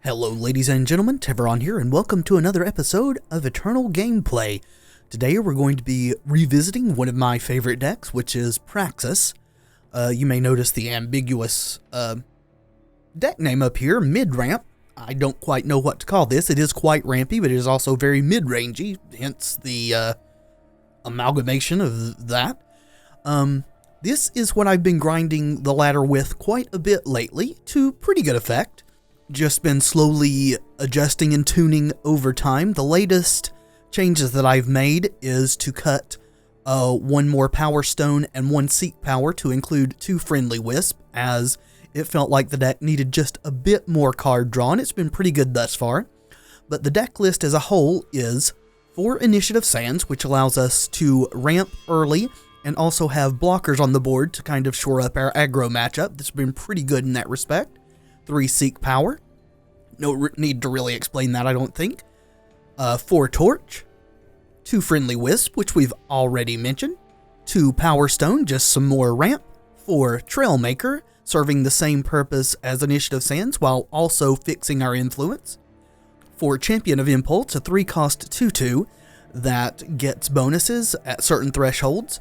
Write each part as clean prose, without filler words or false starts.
Hello ladies and gentlemen, Tevaron here, and welcome to another episode of Eternal Gameplay. Today we're going to be revisiting one of my favorite decks, which is PRAXIS. You may notice the ambiguous deck name up here, mid-ramp. I don't quite know what to call this. It is quite rampy, but it is also very mid-rangey, hence the amalgamation of that. This is what I've been grinding the ladder with quite a bit lately, to pretty good effect. Just been slowly adjusting and tuning over time. The latest changes that I've made is to cut one more Power Stone and one Seek Power to include 2 Friendly Wisp, as it felt like the deck needed just a bit more card drawn. It's been pretty good thus far. But the deck list as a whole is 4 Initiative Sands, which allows us to ramp early and also have blockers on the board to kind of shore up our aggro matchup. This has been pretty good in that respect. 3 Seek Power. No need to really explain that, I don't think. 4 Torch. 2 Friendly Wisp, which we've already mentioned. 2 Power Stone, just some more ramp. 4 Trailmaker, serving the same purpose as Initiative Sands while also fixing our influence. 4 Champion of Impulse, a 3-cost 2/2 that gets bonuses at certain thresholds.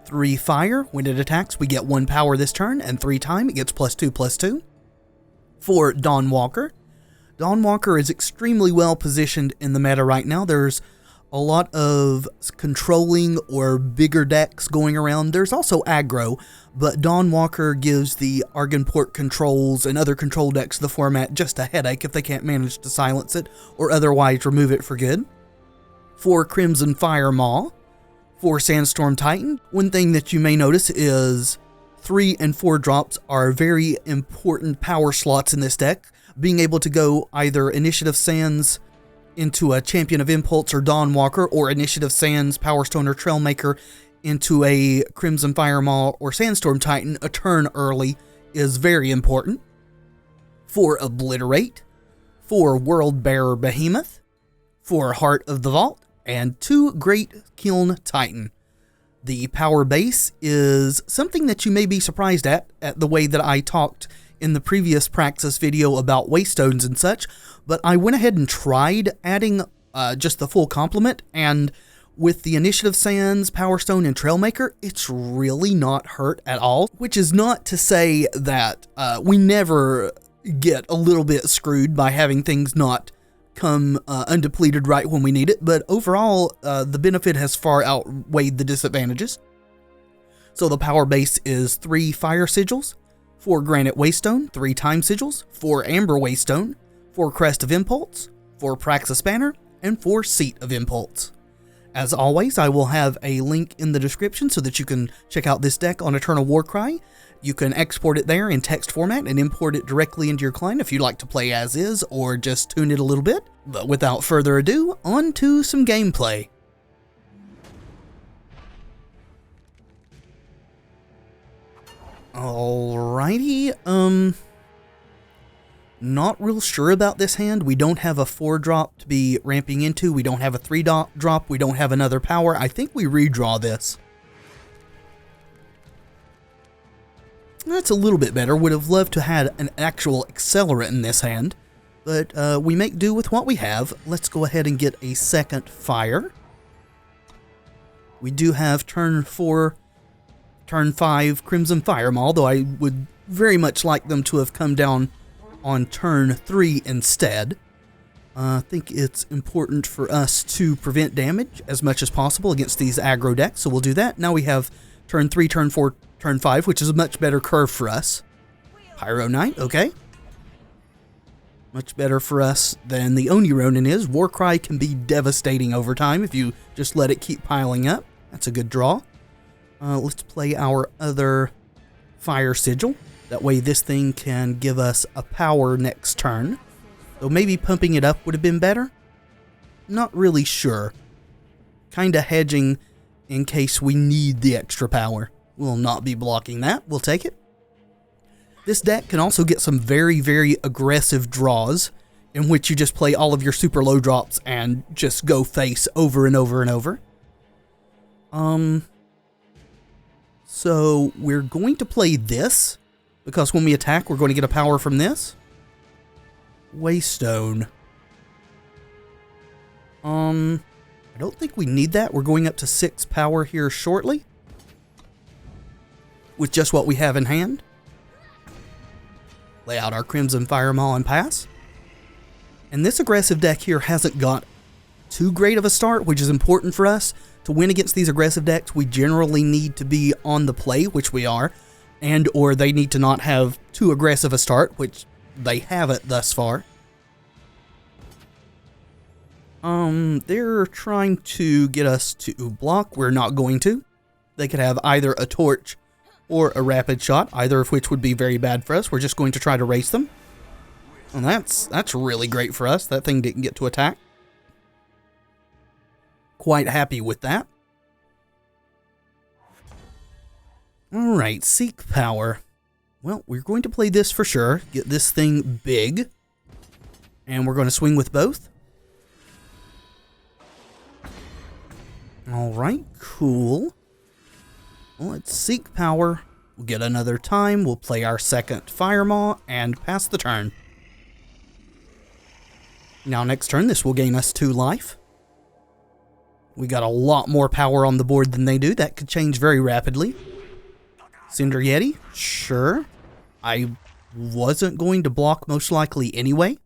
3 Fire, when it attacks we get 1 power this turn, and 3 time it gets +2/+2. 4 Dawnwalker. Dawnwalker is extremely well positioned in the meta right now. There's a lot of controlling or bigger decks going around. There's also aggro, but Dawnwalker gives the Argenport controls and other control decks of the format just a headache if they can't manage to silence it or otherwise remove it for good. 4 Crimson Fire Maw. 4 Sandstorm Titan. One thing that you may notice is 3 and 4 drops are very important power slots in this deck. Being able to go either Initiative Sands into a Champion of Impulse or Dawnwalker, or Initiative Sands, Power Stone, or Trailmaker into a Crimson Fire Maw or Sandstorm Titan a turn early is very important. 4 Obliterate. 4 World Bearer Behemoth. 4 Heart of the Vault. And 2 Great Kiln Titan. The power base is something that you may be surprised at the way that I talked in the previous PRAXIS video about Waystones and such, but I went ahead and tried adding just the full complement, and with the Initiative Sands, Power Stone, and Trailmaker, it's really not hurt at all, which is not to say that we never get a little bit screwed by having things not come undepleted right when we need it, but overall the benefit has far outweighed the disadvantages. So the power base is 3 Fire Sigils, 4 Granite Waystone, 3 Time Sigils, 4 Amber Waystone, 4 Crest of Impulse, 4 Praxis Banner, and 4 Seat of Impulse. As always, I will have a link in the description so that you can check out this deck on Eternal Warcry. You can export it there in text format and import it directly into your client if you'd like to play as is or just tune it a little bit. But without further ado, on to some gameplay. Alrighty, not real sure about this hand. We don't have a 4-drop to be ramping into. We don't have a 3-drop. We don't have another power. I think we redraw this. That's a little bit better. Would have loved to have an actual accelerant in this hand, but we make do with what we have. Let's go ahead and get a second fire. We do have turn 4, turn 5 Crimson Fire Maw, though I would very much like them to have come down on turn 3 instead. I think it's important for us to prevent damage as much as possible against these aggro decks, so we'll do that. Now we have turn 3, turn 4, turn 5, which is a much better curve for us. Pyro Knight, okay. Much better for us than the Oni Ronin is. Warcry can be devastating over time if you just let it keep piling up. That's a good draw. Let's play our other Fire Sigil. That way this thing can give us a power next turn. Though maybe pumping it up would have been better. Not really sure. Kinda hedging in case we need the extra power. We'll not be blocking that. We'll take it. This deck can also get some very, very aggressive draws in which you just play all of your super low drops and just go face over and over and over. So we're going to play this because when we attack, we're going to get a power from this. Waystone. I don't think we need that. We're going up to 6 power here shortly, with just what we have in hand. Lay out our Crimson Firemaw and pass. And this aggressive deck here hasn't got too great of a start, which is important for us. To win against these aggressive decks, we generally need to be on the play, which we are, and or they need to not have too aggressive a start, which they haven't thus far. They're trying to get us to block. We're not going to. They could have either a torch or a rapid shot, either of which would be very bad for us. We're just going to try to race them. And that's really great for us. That thing didn't get to attack. Quite happy with that. Alright, Seek Power. Well, we're going to play this for sure. Get this thing big. And we're going to swing with both. Alright, cool. Well, let's Seek Power. We'll get another time. We'll play our second Firemaw and pass the turn. Now, next turn, this will gain us 2 life. We got a lot more power on the board than they do. That could change very rapidly. Cinder Yeti? Sure. I wasn't going to block most likely anyway.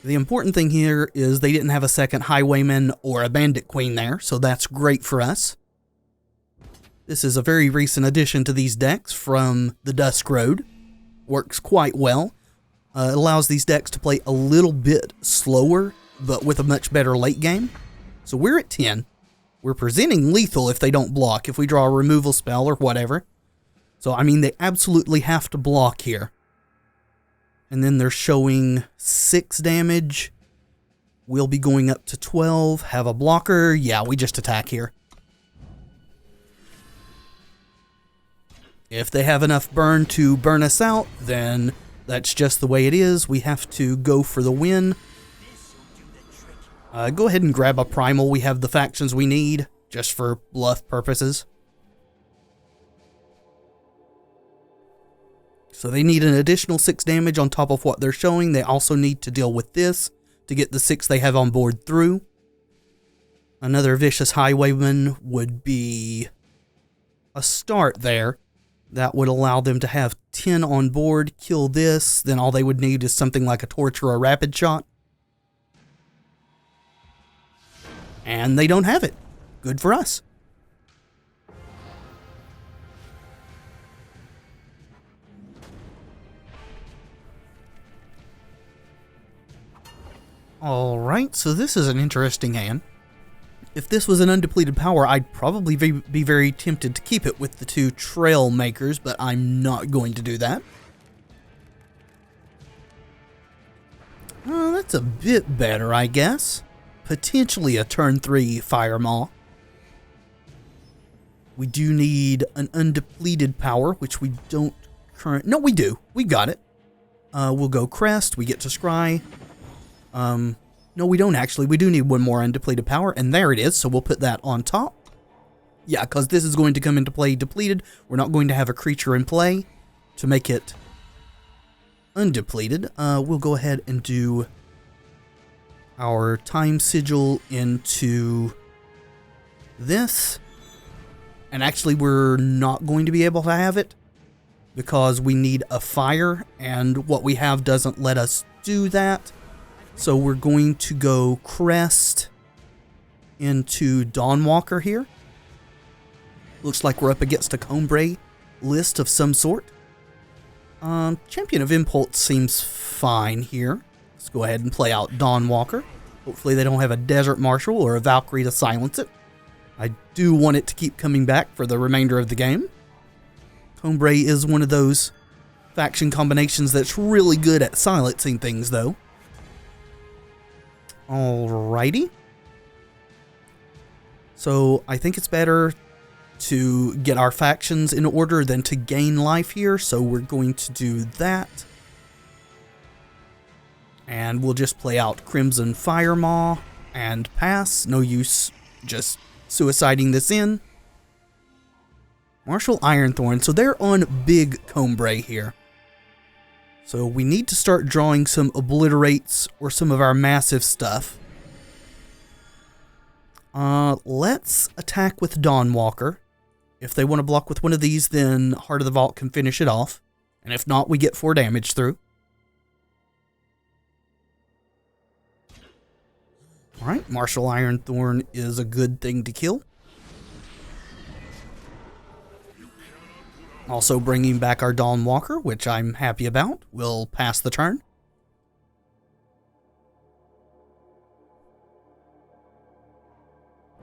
The important thing here is they didn't have a second Highwayman or a Bandit Queen there, so that's great for us. This is a very recent addition to these decks from the Dusk Road. Works quite well. It allows these decks to play a little bit slower, but with a much better late game. So we're at 10. We're presenting lethal if they don't block, if we draw a removal spell or whatever. So, I mean, they absolutely have to block here. And then they're showing 6 damage. We'll be going up to 12. Have a blocker. Yeah, we just attack here. If they have enough burn to burn us out, then that's just the way it is. We have to go for the win. Go ahead and grab a primal. We have the factions we need, just for bluff purposes. So they need an additional 6 damage on top of what they're showing. They also need to deal with this to get the 6 they have on board through. Another Vicious Highwayman would be a start there. That would allow them to have 10 on board, kill this, then all they would need is something like a torch or a rapid shot. And they don't have it. Good for us. Alright, so this is an interesting hand. If this was an undepleted power, I'd probably be very tempted to keep it with the 2 Trail Makers, but I'm not going to do that. That's a bit better, I guess. Potentially a turn 3 Firemaw. We do need an undepleted power, which we don't currently... No, we do. We got it. We'll go Crest. We get to Scry. No, we don't actually. We do need 1 more undepleted power, and there it is, so we'll put that on top. Yeah, because this is going to come into play depleted. We're not going to have a creature in play to make it undepleted. We'll go ahead and do our Time Sigil into this. And actually, we're not going to be able to have it because we need a fire, and what we have doesn't let us do that. So we're going to go Crest into Dawnwalker here. Looks like we're up against a Combray list of some sort. Champion of Impulse seems fine here. Let's go ahead and play out Dawnwalker. Hopefully they don't have a Desert Marshal or a Valkyrie to silence it. I do want it to keep coming back for the remainder of the game. Combray is one of those faction combinations that's really good at silencing things, though. Alrighty. So I think it's better to get our factions in order than to gain life here, so we're going to do that. And we'll just play out Crimson Firemaw and pass. No use just suiciding this in. Marshal Ironthorn, so they're on big Combray here. So we need to start drawing some obliterates or some of our massive stuff. Let's attack with Dawnwalker. If they want to block with one of these, then Heart of the Vault can finish it off. And if not, we get 4 damage through. Alright, Martial Ironthorn is a good thing to kill. Also bringing back our Dawnwalker, which I'm happy about. We'll pass the turn.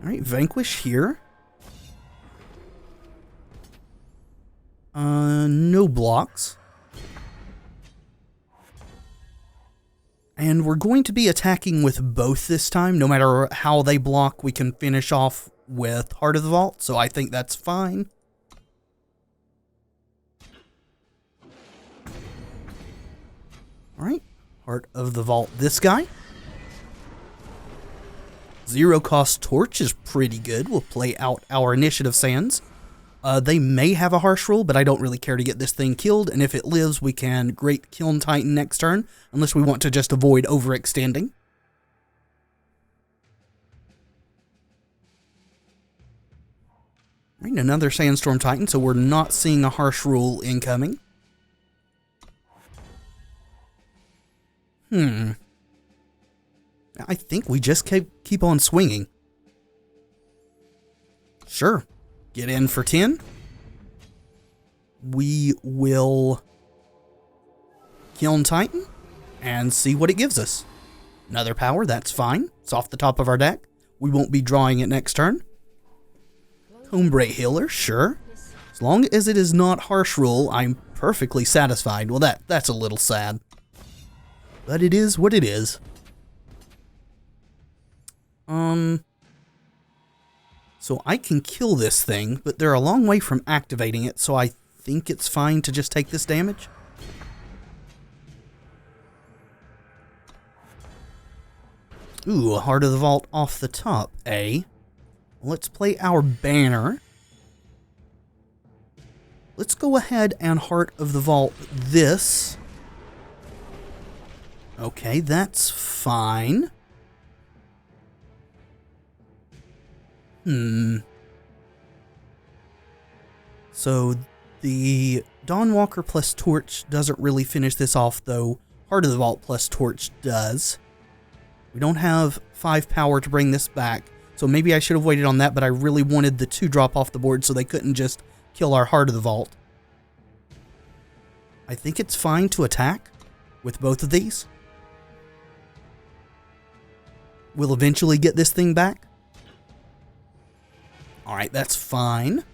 Alright, Vanquish here. No blocks. And we're going to be attacking with both this time. No matter how they block, we can finish off with Heart of the Vault, so I think that's fine. Alright, Heart of the Vault this guy. 0 cost Torch is pretty good. We'll play out our initiative sands. They may have a harsh rule, but I don't really care to get this thing killed, and if it lives, we can Great Kiln Titan next turn, unless we want to just avoid overextending. Right, another Sandstorm Titan, so we're not seeing a harsh rule incoming. I think we just keep on swinging. Sure. Get in for 10. We will Kiln Titan and see what it gives us. Another power, that's fine. It's off the top of our deck. We won't be drawing it next turn. Combrate Healer, sure. As long as it is not Harsh Rule, I'm perfectly satisfied. Well, that's a little sad. But it is what it is. So I can kill this thing, but they're a long way from activating it, so I think it's fine to just take this damage. Ooh, a Heart of the Vault off the top, eh? Let's play our banner. Let's go ahead and Heart of the Vault this. Okay, that's fine. So the Dawnwalker plus Torch doesn't really finish this off, though Heart of the Vault plus Torch does. We don't have 5 power to bring this back, so maybe I should have waited on that, but I really wanted the 2 drop off the board so they couldn't just kill our Heart of the Vault. I think it's fine to attack with both of these. We'll eventually get this thing back. Alright, that's fine.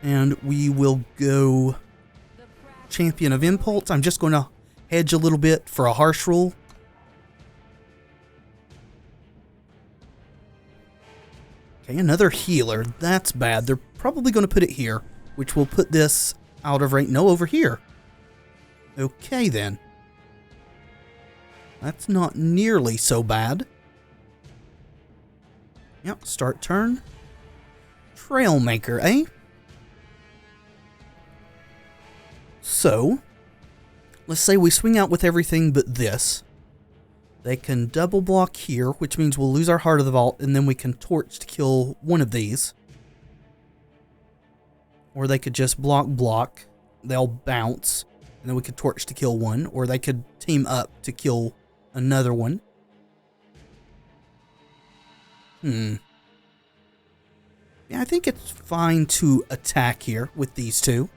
And we will go Champion of Impulse. I'm just going to hedge a little bit for a harsh rule. Okay, another healer. That's bad. They're probably going to put it here, which will put this out of range. No, over here. Okay, then. That's not nearly so bad. Yep, start turn. Trailmaker, eh? So, let's say we swing out with everything but this. They can double block here, which means we'll lose our Heart of the Vault, and then we can Torch to kill one of these. Or they could just block. They'll bounce, and then we could Torch to kill one. Or they could team up to kill another one. Yeah, I think it's fine to attack here with these two.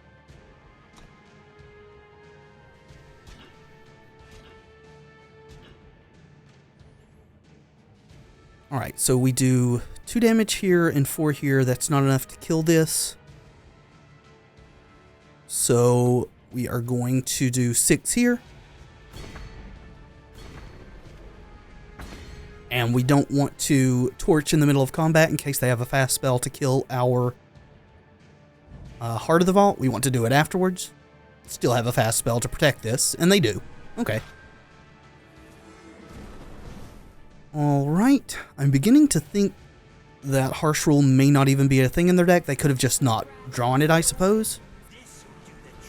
Alright, so we do 2 damage here and 4 here. That's not enough to kill this. So we are going to do 6 here. And we don't want to Torch in the middle of combat in case they have a fast spell to kill our Heart of the Vault. We want to do it afterwards. Still have a fast spell to protect this, and they do. Okay. Alright, I'm beginning to think that Harsh Rule may not even be a thing in their deck. They could have just not drawn it, I suppose.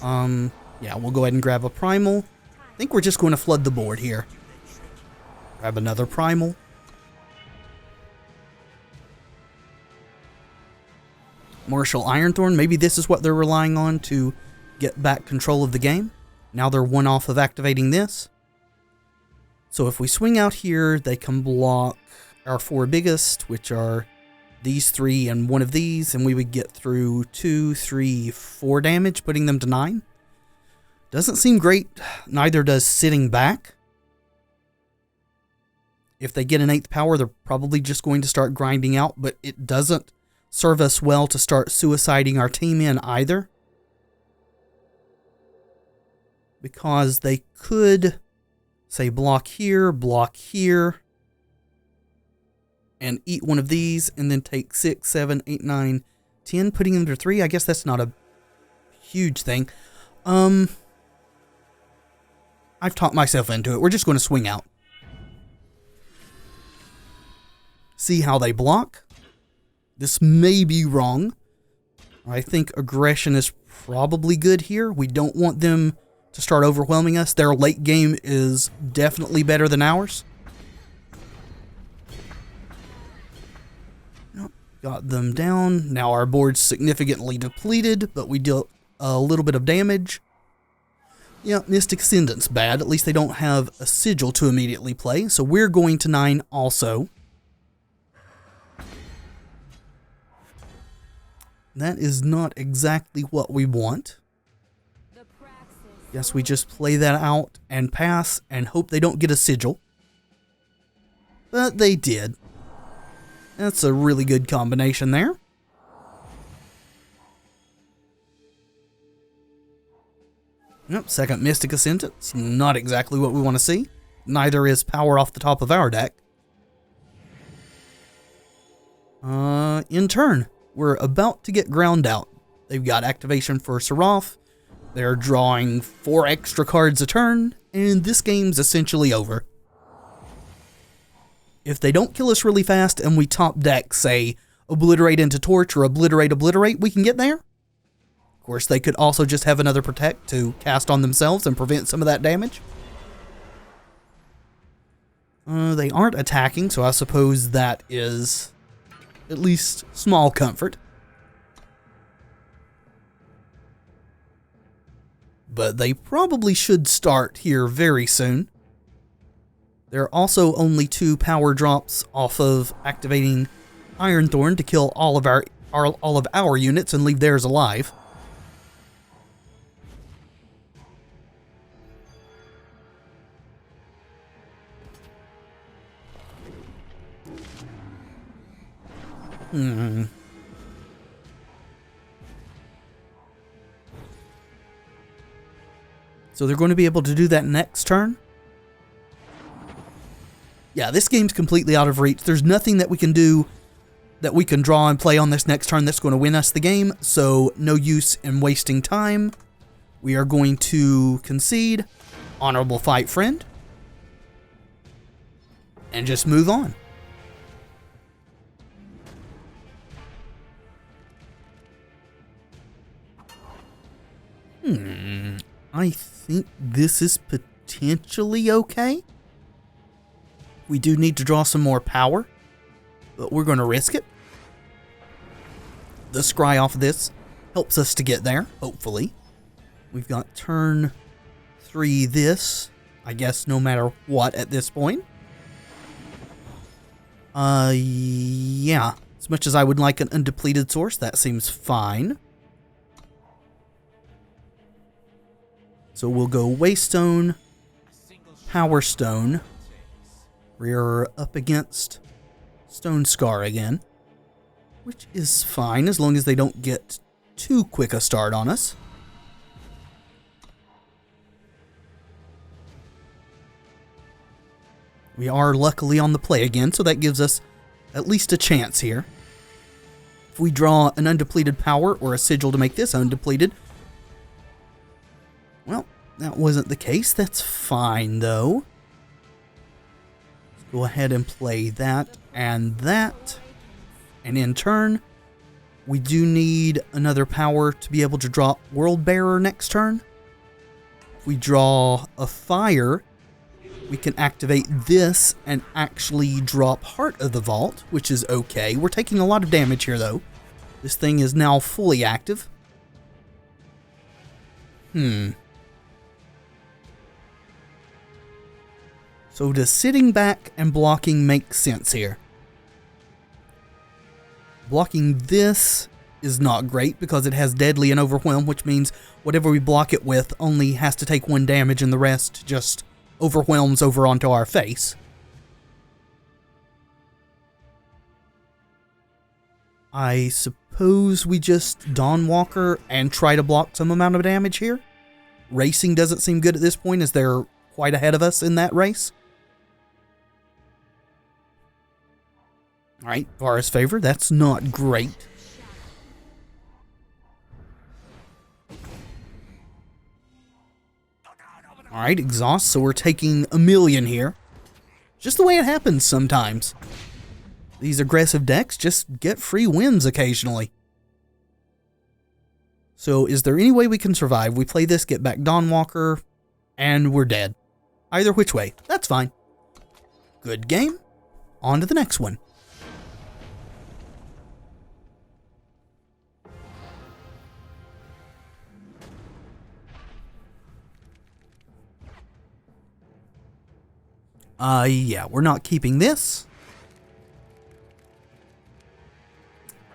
Yeah, we'll go ahead and grab a primal. I think we're just going to flood the board here. Grab another primal. Martial Ironthorn, maybe this is what they're relying on to get back control of the game. Now they're one off of activating this. So if we swing out here, they can block our 4 biggest, which are these 3 and one of these, and we would get through 2, 3, 4 damage, putting them to 9. Doesn't seem great, neither does sitting back. If they get an 8th power, they're probably just going to start grinding out, but it doesn't serve us well to start suiciding our team in either. Because they could, say, block here, and eat one of these, and then take 6, 7, 8, 9, 10, putting them to 3. I guess that's not a huge thing. I've talked myself into it. We're just going to swing out. See how they block. This may be wrong. I think aggression is probably good here. We don't want them to start overwhelming us. Their late game is definitely better than ours. Got them down. Now our board's significantly depleted, but we deal a little bit of damage. Yeah, Mystic Ascendant's bad. At least they don't have a sigil to immediately play, so we're going to 9 also. That is not exactly what we want. Guess we just play that out and pass and hope they don't get a sigil. But they did. That's a really good combination there. Yep, second Mystic Ascendant's not exactly what we want to see. Neither is power off the top of our deck. In turn, we're about to get ground out. They've got activation for Seraph. They're drawing 4 extra cards a turn, and this game's essentially over. If they don't kill us really fast and we top deck, say, Obliterate into Torch or Obliterate, we can get there. Of course, they could also just have another Protect to cast on themselves and prevent some of that damage. They aren't attacking, so I suppose that is at least small comfort. But they probably should start here very soon. There are also only 2 power drops off of activating Ironthorn to kill all of our units and leave theirs alive. So they're going to be able to do that next turn. Yeah, this game's completely out of reach. There's nothing that we can do that we can draw and play on this next turn that's going to win us the game, so no use in wasting time. We are going to concede, honorable fight, friend, and just move on. I think this is potentially okay. We do need to draw some more power, but we're going to risk it. The scry off of this helps us to get there, hopefully. We've got turn 3 this, I guess no matter what at this point. Yeah. As much as I would like an undepleted source, that seems fine. So we'll go Waystone, Power Stone. We're up against Stone Scar again, which is fine as long as they don't get too quick a start on us. We are luckily on the play again, so that gives us at least a chance here. If we draw an undepleted power or a sigil to make this undepleted, well, that wasn't the case. That's fine, though. Let's go ahead and play that. And in turn, We do need another power to be able to drop World Bearer next turn. If we draw a fire, we can activate this and actually drop Heart of the Vault, which is okay. We're taking a lot of damage here, though. This thing is now fully active. So does sitting back and blocking make sense here? Blocking this is not great because it has Deadly and Overwhelm, which means whatever we block it with only has to take 1 damage and the rest just overwhelms over onto our face. I suppose we just Dawnwalker and try to block some amount of damage here. Racing doesn't seem good at this point as they're quite ahead of us in that race. Alright, Vara's favor, that's not great. Alright, exhaust, so we're taking 1,000,000 here. Just the way it happens sometimes. These aggressive decks just get free wins occasionally. So is there any way we can survive? We play this, get back Dawnwalker, and we're dead. Either which way, that's fine. Good game. On to the next one. Yeah, we're not keeping this.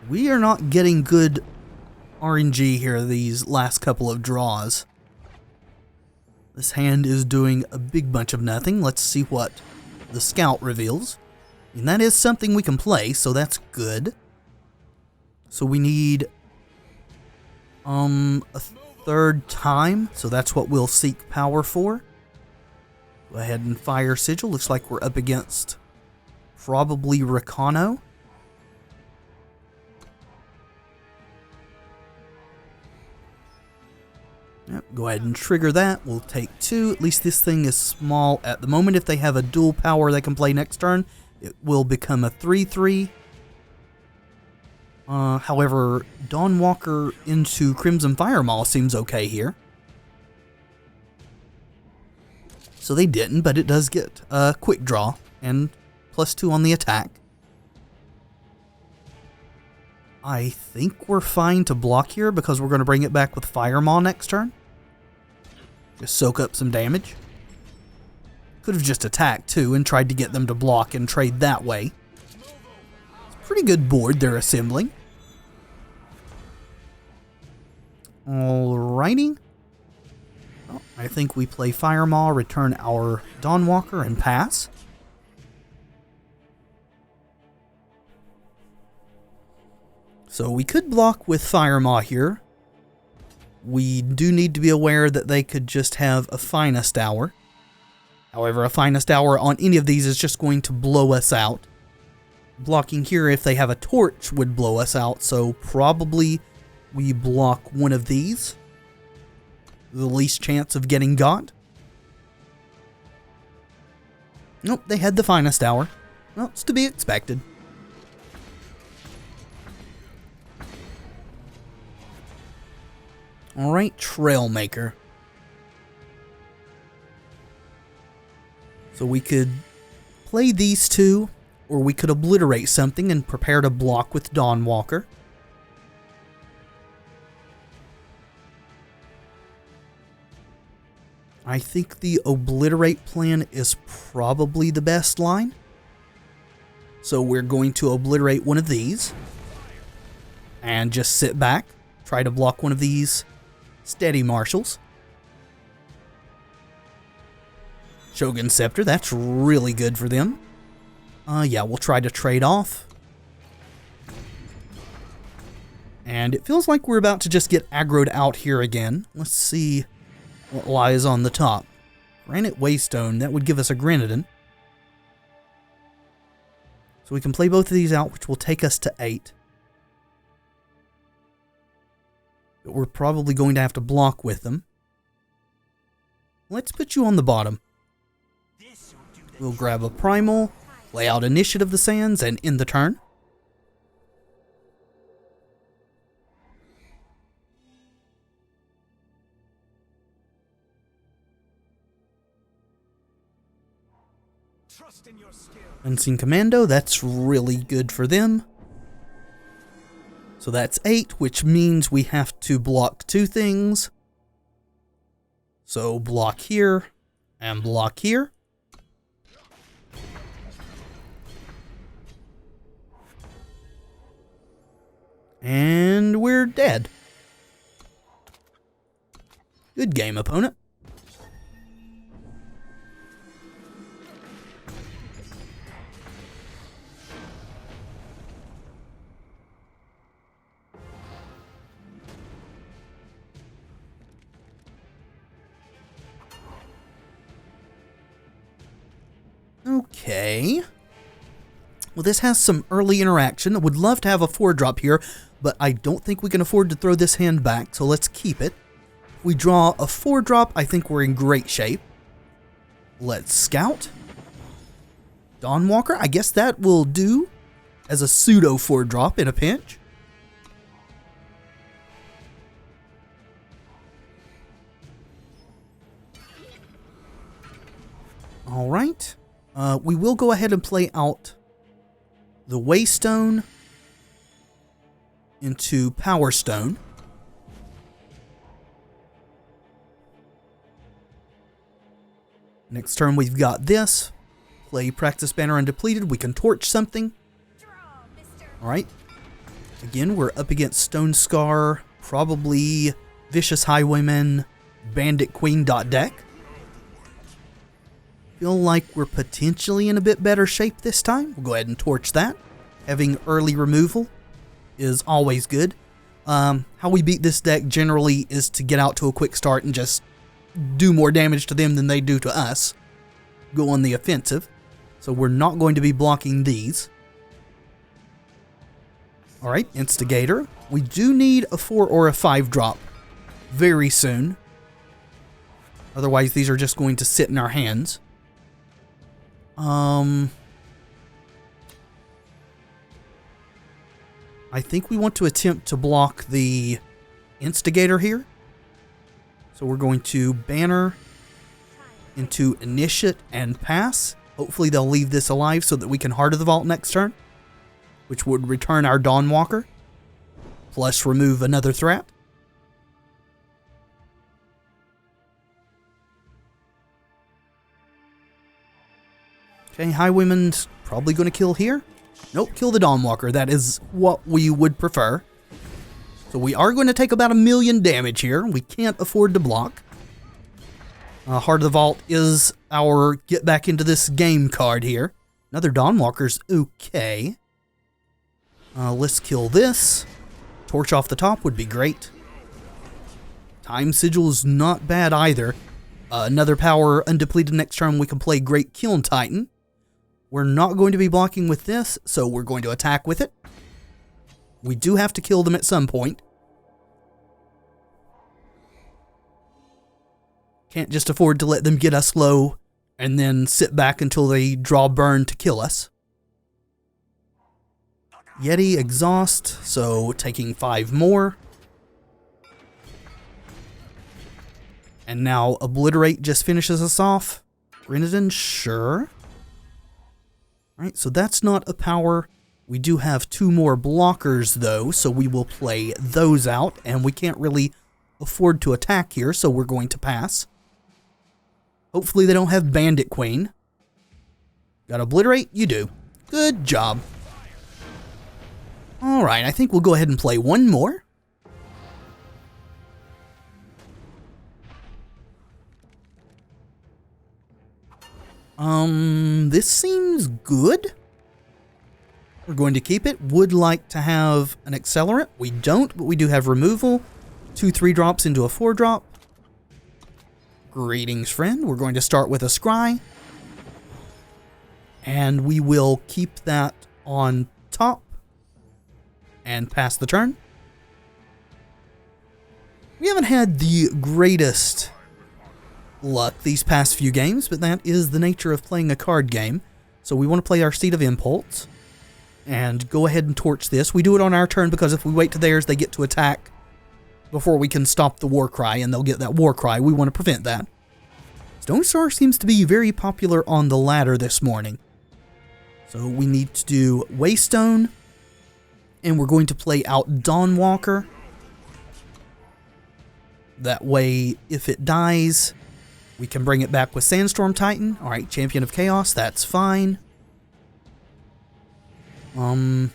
We are not getting good RNG here these last couple of draws. This hand is doing a big bunch of nothing. Let's see what the scout reveals. And that is something we can play, so that's good. So we need a third time, so that's what we'll seek power for. Go ahead and fire Sigil. Looks like we're up against probably Rakano. Yep, go ahead and trigger that. We'll take 2. At least this thing is small at the moment. If they have a dual power they can play next turn, it will become a 3/3. However, Dawnwalker into Crimson Firemaw seems okay here. So they didn't, but it does get a quick draw and +2 on the attack. I think we're fine to block here because we're going to bring it back with Firemaw next turn. Just soak up some damage. Could have just attacked too and tried to get them to block and trade that way. It's a pretty good board they're assembling. Alrighty. Well, I think we play Firemaw, return our Dawnwalker, and pass. So we could block with Firemaw here. We do need to be aware that they could just have a Finest Hour. However, a Finest Hour on any of these is just going to blow us out. Blocking here, if they have a Torch, would blow us out, so probably we block one of these. The least chance of getting got. Nope, they had the Finest Hour. Well, it's to be expected. Alright, Trailmaker. So we could play these two, or we could obliterate something and prepare to block with Dawnwalker. I think the obliterate plan is probably the best line. So we're going to obliterate one of these and just sit back, try to block one of these steady marshals. Shogun Scepter, that's really good for them. Yeah, we'll try to trade off. And it feels like we're about to just get aggroed out here again. Let's see what lies on the top. Granite Waystone, that would give us a Grenadin. So we can play both of these out, which will take us to 8. But we're probably going to have to block with them. Let's put you on the bottom. We'll grab a Primal, lay out Initiative the Sands, and end the turn. Unseen Commando, that's really good for them. So that's 8, which means we have to block 2 things. So block here and block here. And we're dead. Good game, opponent. Okay. Well, this has some early interaction. I would love to have a 4-drop here, but I don't think we can afford to throw this hand back, so let's keep it. If we draw a 4-drop, I think we're in great shape. Let's scout. Dawnwalker, I guess that will do as a pseudo 4-drop in a pinch. All right. We will go ahead and play out the Waystone into Power Stone. Next turn we've got this. Play Praxis Banner Undepleted. We can torch something. Alright. Again, we're up against Stone Scar, probably Vicious Highwayman, Bandit Queen deck. Feel like we're potentially in a bit better shape this time. We'll go ahead and torch that. Having early removal is always good. How we beat this deck generally is to get out to a quick start and just do more damage to them than they do to us. Go on the offensive. So we're not going to be blocking these. Alright, Instigator. We do need a 4 or a 5-drop very soon. Otherwise, these are just going to sit in our hands. I think we want to attempt to block the Instigator here. So we're going to Banner into Initiate and Pass. Hopefully they'll leave this alive so that we can Heart of the Vault next turn, which would return our Dawnwalker, plus remove another threat. Okay, Highwayman's probably going to kill here. Nope, kill the Dawnwalker. That is what we would prefer. So we are going to take about 1 million damage here. We can't afford to block. Heart of the Vault is our get back into this game card here. Another Dawnwalker's okay. Let's kill this. Torch off the top would be great. Time Sigil is not bad either. Another power undepleted next turn. We can play Great Kiln Titan. We're not going to be blocking with this, so we're going to attack with it. We do have to kill them at some point. Can't just afford to let them get us low and then sit back until they draw burn to kill us. Yeti exhaust, so taking 5 more. And now Obliterate just finishes us off. Grenadin, sure. Alright, so that's not a power. We do have 2 more blockers though, so we will play those out. And we can't really afford to attack here, so we're going to pass. Hopefully they don't have Bandit Queen. Got Obliterate? You do. Good job. Alright, I think we'll go ahead and play 1 more. This seems good. We're going to keep it. Would like to have an Accelerant. We don't, but we do have removal. 2 3-drops into a 4-drop. Greetings, friend. We're going to start with a Scry. And we will keep that on top. And pass the turn. We haven't had the greatest luck these past few games, but that is the nature of playing a card game. So we want to play our Seed of Impulse and go ahead and torch this. We do it on our turn because if we wait to theirs, they get to attack before we can stop the War Cry, and they'll get that War Cry. We want to prevent that. Stone Star seems to be very popular on the ladder this morning. So we need to do Waystone, and we're going to play out Dawnwalker. That way, if it dies, we can bring it back with Sandstorm Titan. Alright, Champion of Chaos, that's fine. I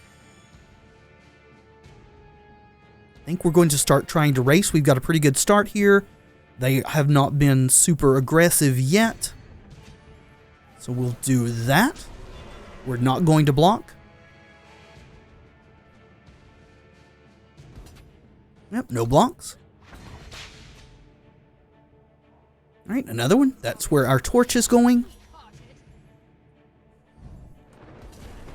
think we're going to start trying to race. We've got a pretty good start here. They have not been super aggressive yet. So we'll do that. We're not going to block. Yep, no blocks. Alright, another one. That's where our torch is going.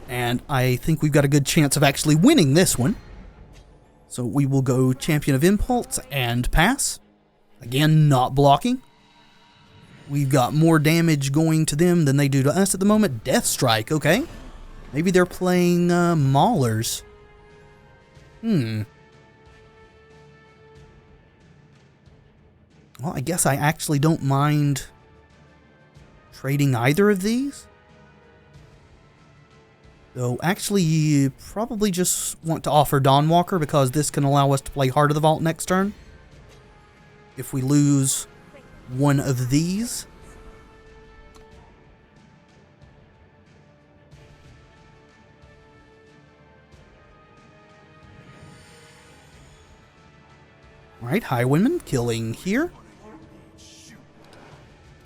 And I think we've got a good chance of actually winning this one. So we will go Champion of Impulse and pass. Again, not blocking. We've got more damage going to them than they do to us at the moment. Death Strike, okay. Maybe they're playing Maulers. Well, I guess I actually don't mind trading either of these. Though, actually, you probably just want to offer Dawnwalker because this can allow us to play Heart of the Vault next turn. If we lose one of these. Alright, Highwayman killing here.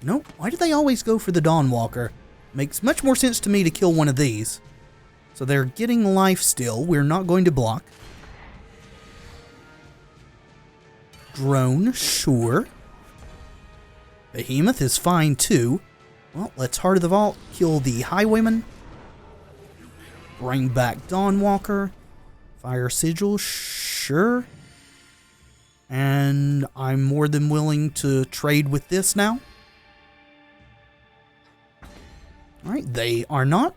Nope, why do they always go for the Dawnwalker? Makes much more sense to me to kill one of these. So they're getting life still. We're not going to block. Drone, sure. Behemoth is fine too. Well, let's Heart of the Vault, kill the Highwayman. Bring back Dawnwalker. Fire Sigil, sure. And I'm more than willing to trade with this now. Alright, they are not.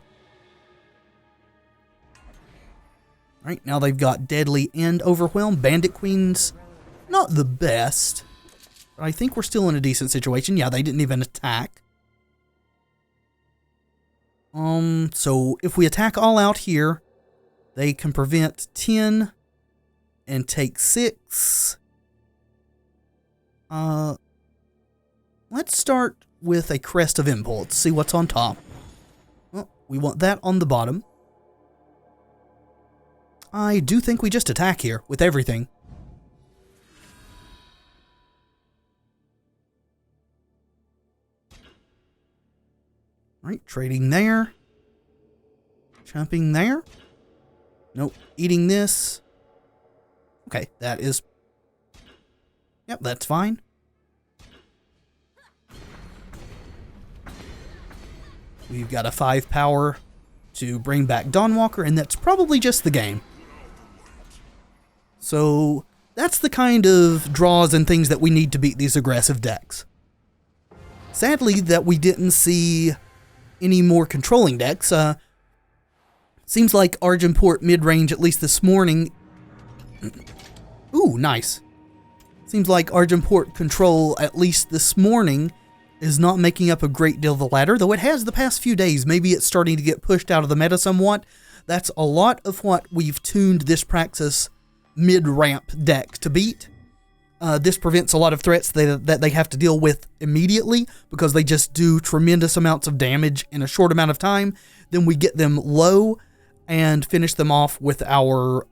Alright, now they've got Deadly and Overwhelm. Bandit Queen's not the best, but I think we're still in a decent situation. Yeah, they didn't even attack. So if we attack all out here, they can prevent 10 and take 6. Let's start with a Crest of Impulse, see what's on top. Well, we want that on the bottom. I do think we just attack here with everything. Right, trading there. Jumping there. Nope, eating this. Okay, that is... Yep, that's fine. We've got a 5 power to bring back Dawnwalker, and that's probably just the game. So, that's the kind of draws and things that we need to beat these aggressive decks. Sadly, that we didn't see any more controlling decks. Seems like Argenport mid-range, at least this morning... Ooh, nice. Seems like Argenport control, at least this morning, is not making up a great deal of the ladder, though it has the past few days. Maybe it's starting to get pushed out of the meta somewhat. That's a lot of what we've tuned this Praxis mid-ramp deck to beat. This prevents a lot of threats that they have to deal with immediately because they just do tremendous amounts of damage in a short amount of time. Then we get them low and finish them off with our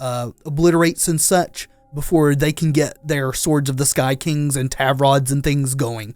obliterates and such before they can get their Swords of the Sky Kings and Tavrods and things going.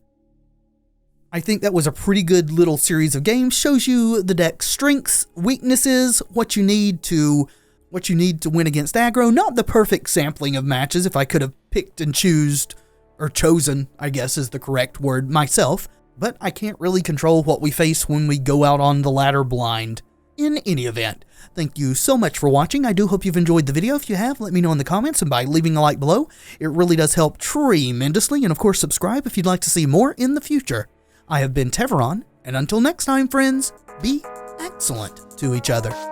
I think that was a pretty good little series of games. Shows you the deck's strengths, weaknesses, what you need to win against aggro. Not the perfect sampling of matches. If I could have picked and chosen, I guess is the correct word, myself. But I can't really control what we face when we go out on the ladder blind. In any event, thank you so much for watching. I do hope you've enjoyed the video. If you have, let me know in the comments, and by leaving a like below, it really does help tremendously. And of course, subscribe if you'd like to see more in the future. I have been Tevaron, and until next time, friends, be excellent to each other.